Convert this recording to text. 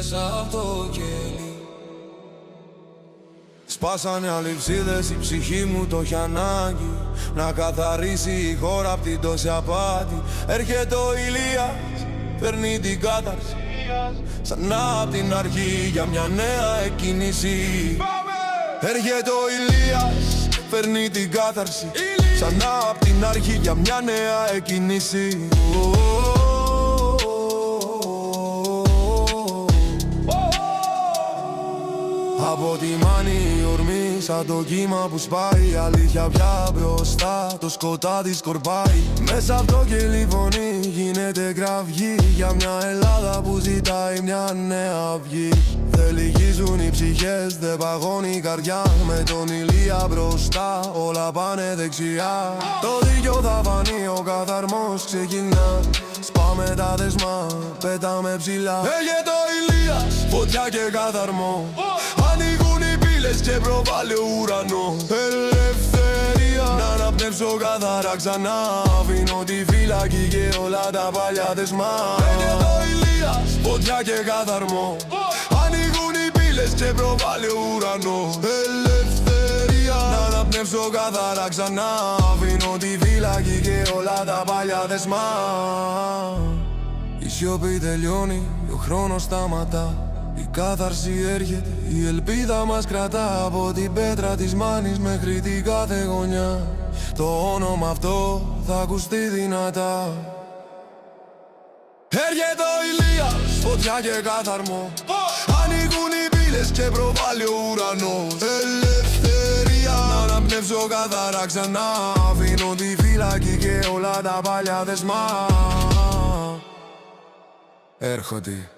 μέσα από το κελί. Σπάσανε αλειψίδες, η ψυχή μου το έχει ανάγκη να καθαρίσει η χώρα απ' την τόση απάτη. Έρχεται ο Ηλίας, παίρνει την κάθαρση ξανά απ' την αρχή για μια νέα εκκίνηση. Έρχεται ο Ηλίας, παίρνει την κάθαρση ξανά απ' την αρχή για μια νέα εκκίνηση. Από τη μάνη η ορμή σαν το κύμα που σπάει, η αλήθεια πια μπροστά, το σκοτάδι σκορπάει. Μέσα από το κελί φωνή γίνεται κραυγή για μια Ελλάδα που ζητάει μια νέα αυγή. Δεν λυγίζουν οι ψυχές, δεν παγώνει η καρδιά. Με τον Ηλία μπροστά όλα πάνε δεξιά. Το δίκιο θα φανεί, ο καθαρμός ξεκινά. Σπάμε τα δεσμά, πέταμε ψηλά. Έρχεται ο Ηλίας, φωτιά και καθαρμό. Ανοίγουν οι πύλες και προβάλλει ο ουρανός. Ελευθερία, να αναπνεύσω καθαρά ξανά. Αφήνω τη φυλακή και όλα τα παλιά δεσμά. Έρχεται ο Ηλίας, φωτιά και καθαρμό. Ανοίγουν οι πύλες και προβάλλει ο ουρανός. Ελευθερία, να αναπνεύσω καθαρά ξανά. Αφήνω τη φυλακή και όλα τα παλιά δεσμά. Η σιωπή τελειώνει, ο χρόνος σταματά. Η κάθαρση έρχεται, η ελπίδα μας κρατά. Από την πέτρα της μάνης μέχρι την κάθε γωνιά. Το όνομα αυτό θα ακουστεί δυνατά. Έρχεται ο Ηλίας, φωτιά και καθαρμό. Ανοίγουν οι πύλες και προβάλλει ο ουρανός. Ελευθερία, να αναπνεύσω καθαρά ξανά. Αφήνω τη φυλακή και όλα τα παλιά δεσμά. Έρχονται.